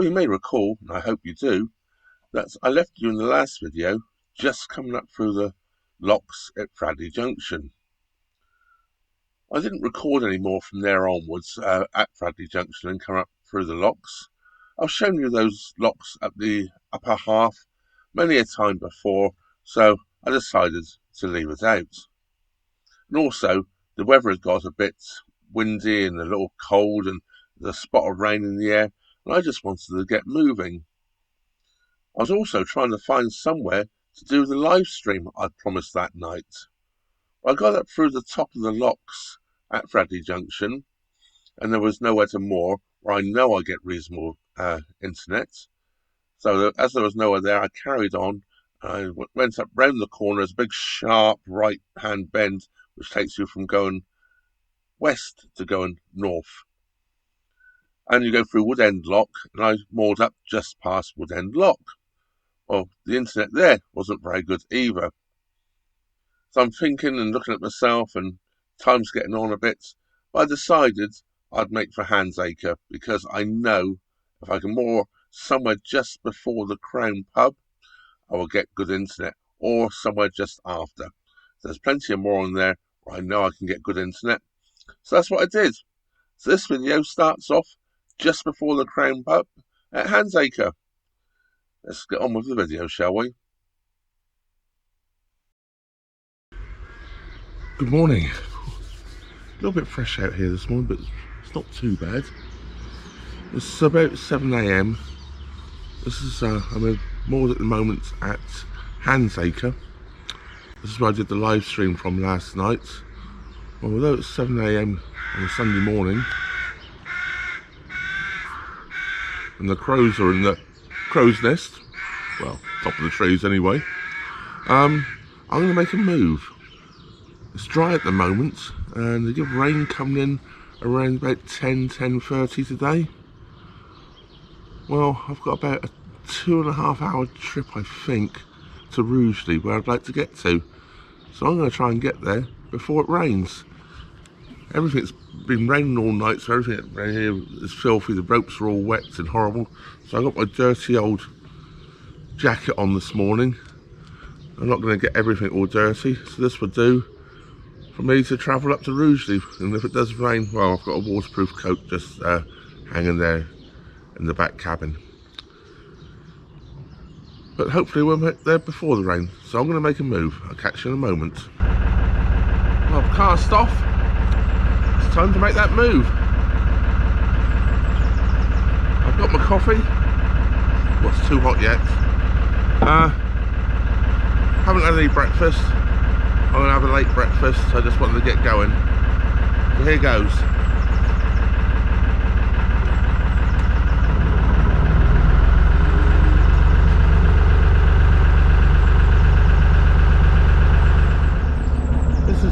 Well, you may recall, and I hope you do, that I left you in the last video just coming up through the locks at Fradley Junction. I didn't record any more from there onwards at Fradley Junction and come up through the locks. I've shown you those locks at the upper half many a time before, so I decided to leave it out. And also, the weather has got a bit windy and a little cold and there's a spot of rain in the air, and I just wanted to get moving. I was also trying to find somewhere to do the live stream I'd promised that night. I got up through the top of the locks at Fradley Junction, and there was nowhere to moor where I know I get reasonable internet. So as there was nowhere there, I carried on. I went up round the corner. There's a big sharp right-hand bend which takes you from going west to going north. And you go through Wood End Lock, and I moored up just past Wood End Lock. Well, the internet there wasn't very good either. So I'm thinking and looking at myself, and time's getting on a bit. But I decided I'd make for Handsacre, because I know if I can moor somewhere just before the Crown pub, I will get good internet, or somewhere just after. There's plenty of mooring there where I know I can get good internet. So that's what I did. So this video starts off just before the Crown pub at Handsacre. Let's get on with the video, shall we? Good morning. A little bit fresh out here this morning, but it's not too bad. It's about 7 AM. This is I'm moored at the moment at Handsacre. This is where I did the live stream from last night. Well, although it's 7 AM on a Sunday morning, and the crows are in the crow's nest, well, top of the trees anyway, I'm going to make a move. It's dry at the moment, and they give rain coming in around about 10:30 today. Well, I've got about a 2.5 hour trip, I think, to Rugeley, where I'd like to get to. So I'm going to try and get there before it rains. Everything's been raining all night, so everything around here is filthy. The ropes are all wet and horrible. So I got my dirty old jacket on this morning. I'm not going to get everything all dirty, so this would do for me to travel up to Rugeley. And if it does rain, well, I've got a waterproof coat just hanging there in the back cabin. But hopefully we'll get there before the rain, so I'm going to make a move. I'll catch you in a moment. Well, I've cast off. It's time to make that move. I've got my coffee. What's too hot yet? Haven't had any breakfast. I'm going to have a late breakfast, so I just wanted to get going. So here goes.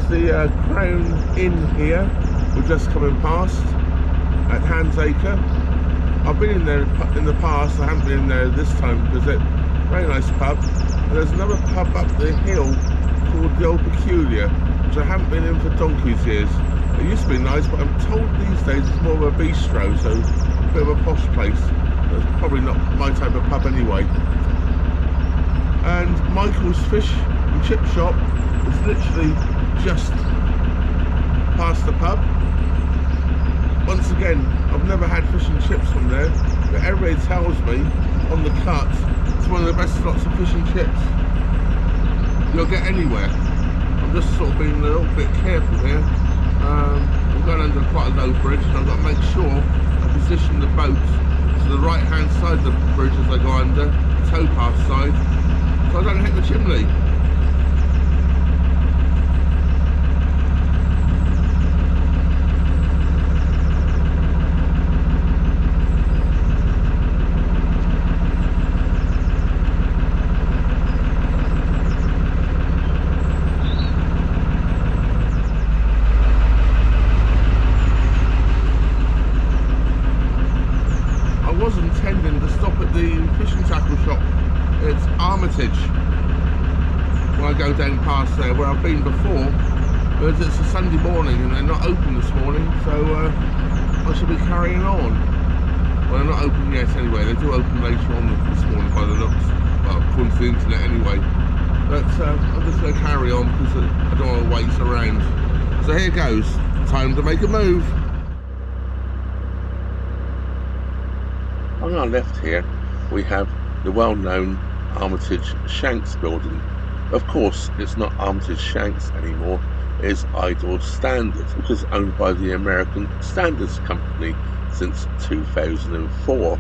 The Crown Inn here, we're just coming past at Handsacre. I've been in there in the past. I haven't been in there this time because it's a very nice pub. And there's another pub up the hill called the Old Peculiar, which I haven't been in for donkey's years. It used to be nice, but I'm told these days it's more of a bistro, so a bit of a posh place. It's probably not my type of pub anyway. And Michael's Fish and Chip Shop is literally just past the pub. Once again, I've never had fish and chips from there, but everybody tells me on the cut it's one of the best slots of fish and chips you'll get anywhere. I'm just sort of being a little bit careful here. I'm going under quite a low bridge, and I've got to make sure I position the boat to the right hand side of the bridge as I go under, the towpath side, so I don't hit the chimney. Intending to stop at the fishing tackle shop. It's Armitage when I go down past there, where I've been before, but it's a Sunday morning and they're not open this morning, so I should be carrying on. Well, they're not open yet anyway. They do open later on this morning by the looks. Well, according to the internet anyway. But I'm just going to carry on because I don't want to wait around. So here goes. Time to make a move. On our left here, we have the well-known Armitage Shanks building. Of course, it's not Armitage Shanks anymore. It's Idle Standard, which is owned by the American Standards Company since 2004.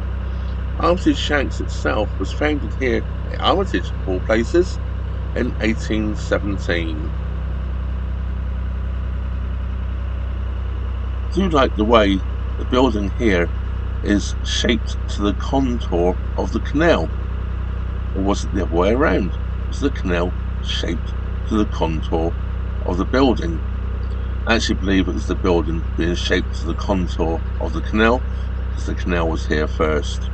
Armitage Shanks itself was founded here at Armitage, of all places, in 1817. I do like the way the building here is shaped to the contour of the canal. Or was it the other way around? Was the canal shaped to the contour of the building? I actually believe it was the building being shaped to the contour of the canal, because the canal was here first.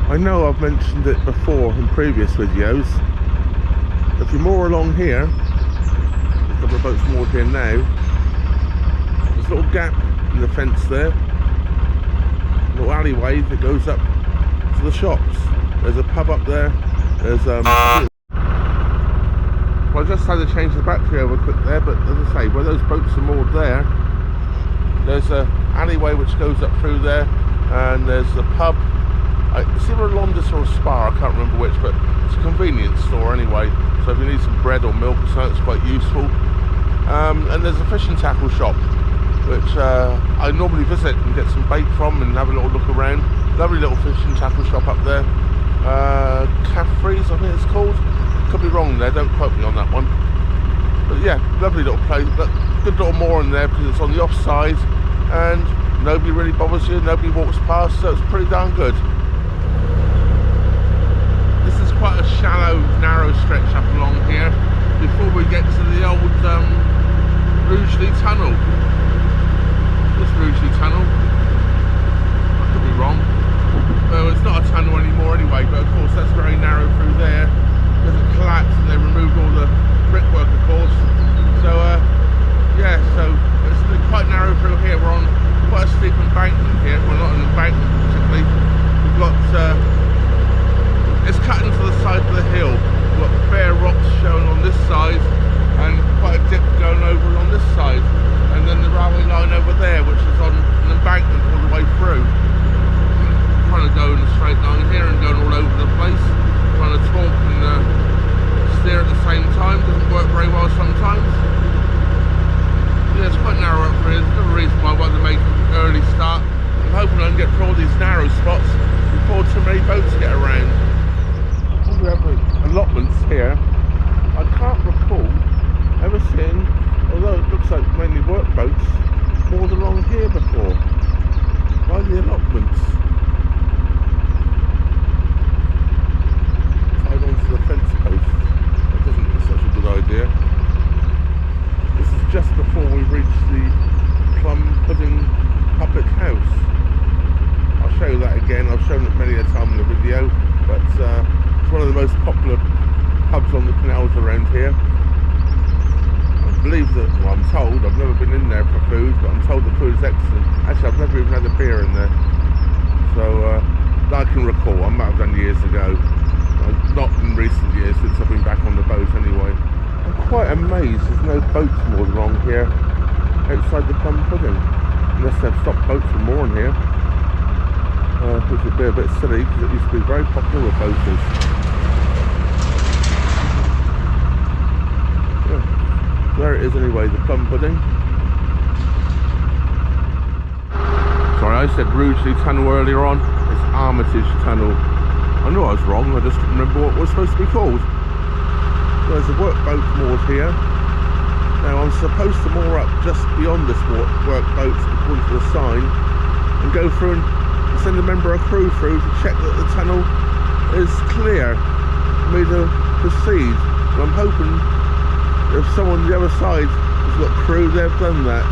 I know I've mentioned it before in previous videos. If you're more along here, a couple of boats moored here now, there's a little gap in the fence there, a little alleyway that goes up to the shops. There's a pub up there. There's well, I just had to change the battery over quick there, but as I say, where those boats are moored there, there's a alleyway which goes up through there, and there's a pub. It's either a Londis or a Spar, I can't remember which, but it's a convenience store anyway, so if you need some bread or milk or something, it's quite useful. And there's a fishing tackle shop, which I normally visit and get some bait from and have a little look around. Lovely little fishing tackle shop up there. Caffrey's, I think it's called. Could be wrong there, don't quote me on that one. But yeah, lovely little place, good little moor in there because it's on the offside and nobody really bothers you, nobody walks past, so it's pretty darn good. This is quite a shallow, narrow stretch up along here before we get to the old Rugeley tunnel. This Rugeley tunnel, I could be wrong. Well, it's not a tunnel anymore anyway, but of course that's very narrow through there because it collapsed and they removed all the brickwork, of course. So yeah, so it's quite narrow through here. We're on quite a steep embankment here. Well, not an embankment particularly. We've got it's cut into the side of the hill. We've got bare rocks showing on this side and quite a dip going over on this side, and then the railway line over there, which is on an embankment all the way through. I'm trying to go in a straight line here and going all over the place, trying to talk and steer at the same time. Doesn't work very well sometimes. Yeah, it's quite narrow up here. There's another reason why I want to make an early start. I'm hoping I can get through all these narrow spots before too many boats get around. We have allotments here. I can't recall ever seeing, although it looks like mainly work boats, moored along here before. By the allotments. Tied onto the fence post. That doesn't look such a good idea. This is just before we reach the Plum Pudding Public House. I'll show you that again. I've shown it many a time in the video, but it's one of the most popular pubs on the canals around here. I believe that, well, I'm told, I've never been in there for food, but I'm told the food is excellent. Actually, I've never even had a beer in there. So, that I can recall. I might have done years ago. Not in recent years, since I've been back on the boat anyway. I'm quite amazed there's no boats moored along here outside the Plum Pudding. Unless they've stopped boats from mooring here. Which would be a bit silly because it used to be very popular with boaters. Yeah. There it is anyway, the Plum Pudding. Sorry, I said Rugeley Tunnel earlier on. It's Armitage Tunnel. I knew I was wrong, I just couldn't remember what it was supposed to be called. So there's a workboat moored here. Now I'm supposed to moor up just beyond this workboat according to the sign and go through and send a member of crew through to check that the tunnel is clear for me to proceed. And I'm hoping if someone on the other side has got crew, they've done that.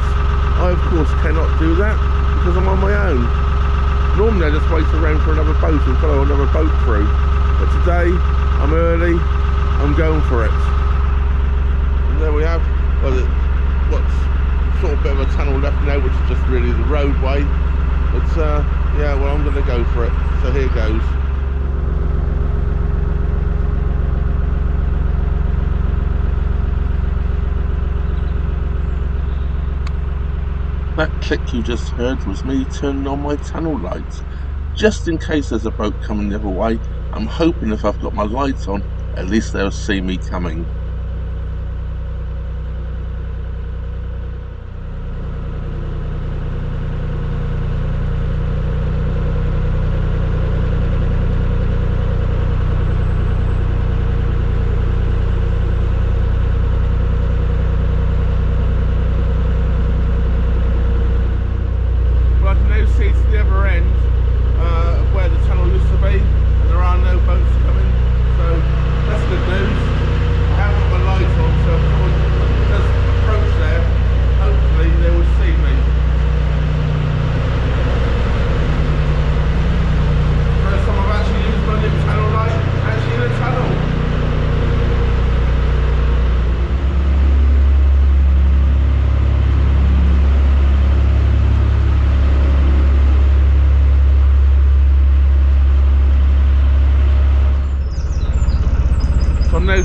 I of course cannot do that because I'm on my own. Normally I just wait around for another boat and follow another boat through, but today I'm early, I'm going for it. And there we have, well, what's sort of bit of a tunnel left now, which is just really the roadway. But yeah, well, I'm going to go for it. So here goes. That click you just heard was me turning on my tunnel lights. Just in case there's a boat coming the other way, I'm hoping if I've got my lights on, at least they'll see me coming.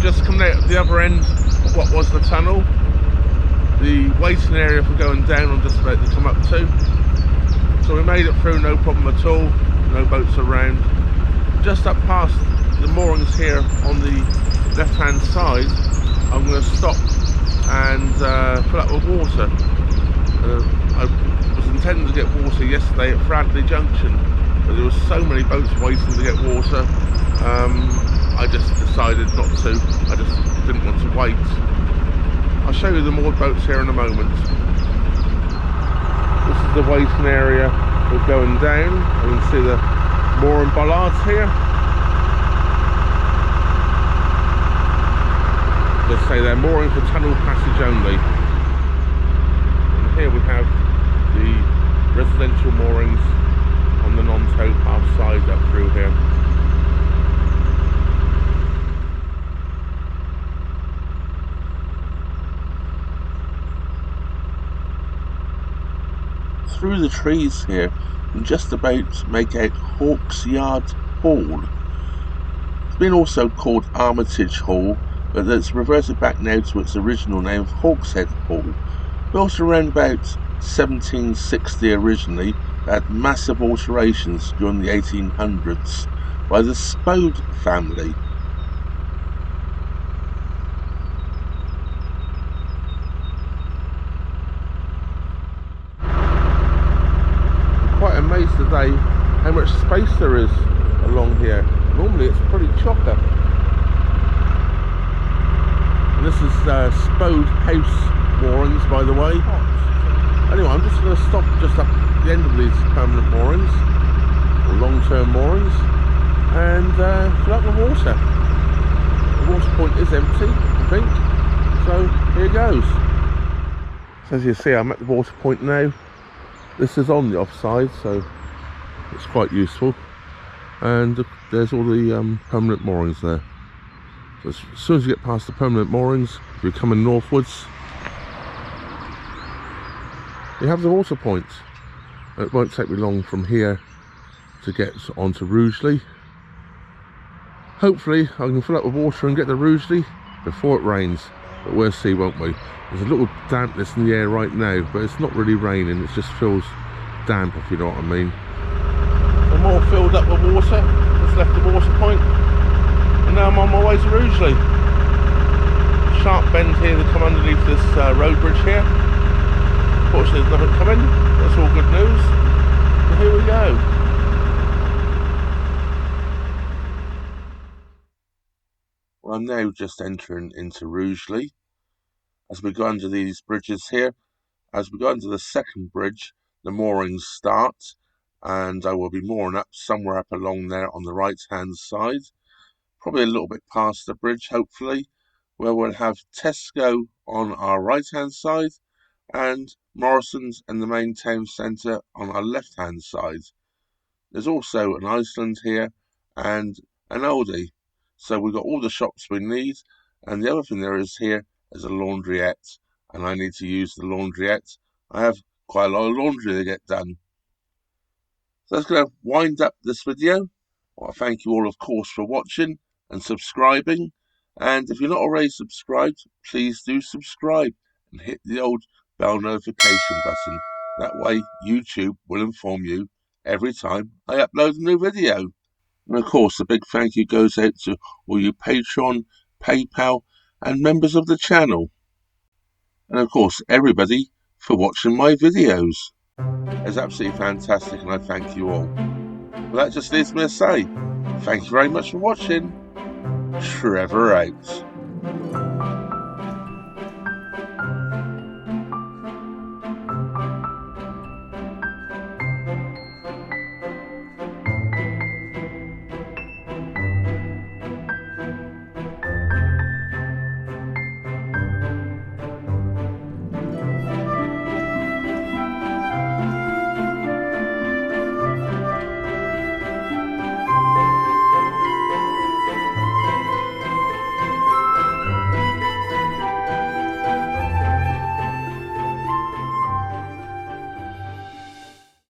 Just coming out of the other end of what was the tunnel. The waiting area for going down I'm just about to come up to. So we made it through, no problem at all, no boats around. Just up past the moorings here on the left hand side, I'm going to stop and fill up with water. I was intending to get water yesterday at Bradley Junction, but there were so many boats waiting to get water. I just decided not to. I just didn't want to wait. I'll show you the moored boats here in a moment. This is the waiting area. We're going down. You can see the mooring bollards here. Just say they're mooring for tunnel passage only. And here we have the residential moorings on the non-tow path side up through here. Through the trees here, I'm just about to make out Hawks Yard Hall. It's been also called Armitage Hall, but it's reverted back now to its original name of Hawkshead Hall. Built around about 1760 originally, it had massive alterations during the 1800s by the Spode family. Quite amazed today how much space there is along here. Normally it's pretty chocker. And this is Spode House moorings, by the way. Anyway, I'm just going to stop just up at the end of these permanent moorings, or long-term moorings, and fill up with water. The water point is empty, I think, so here goes. So as you see, I'm at the water point now. This is on the offside, so it's quite useful, and there's all the permanent moorings there. So as soon as you get past the permanent moorings, if you're coming northwards, you have the water point. It won't take me long from here to get onto Rugeley. Hopefully I can fill up with water and get to Rugeley before it rains, but we'll see, won't we? There's a little dampness in the air right now, but it's not really raining, it just feels damp, if you know what I mean. I'm all filled up with water, just left the water point, and now I'm on my way to Rugeley. Sharp bend here to come underneath this road bridge here. Fortunately there's nothing coming, that's all good news. So here we go. Well, I'm now just entering into Rugeley. As we go under these bridges here, as we go under the second bridge, the moorings start, and I will be mooring up somewhere up along there on the right hand side, probably a little bit past the bridge hopefully, where we'll have Tesco on our right hand side and Morrison's and the main town centre on our left hand side. There's also an Iceland here and an Aldi, so we've got all the shops we need, and the other thing there is here is a laundrette, and I need to use the laundrette I have quite a lot of laundry to get done. So that's going to wind up this video. Well, I thank you all, of course, for watching and subscribing. And if you're not already subscribed, please do subscribe and hit the old bell notification button. That way, YouTube will inform you every time I upload a new video. And of course, a big thank you goes out to all you Patreon, PayPal, and members of the channel. And of course, everybody for watching my videos. It's absolutely fantastic, and I thank you all. Well, that just leaves me to say, thank you very much for watching. Trevor out.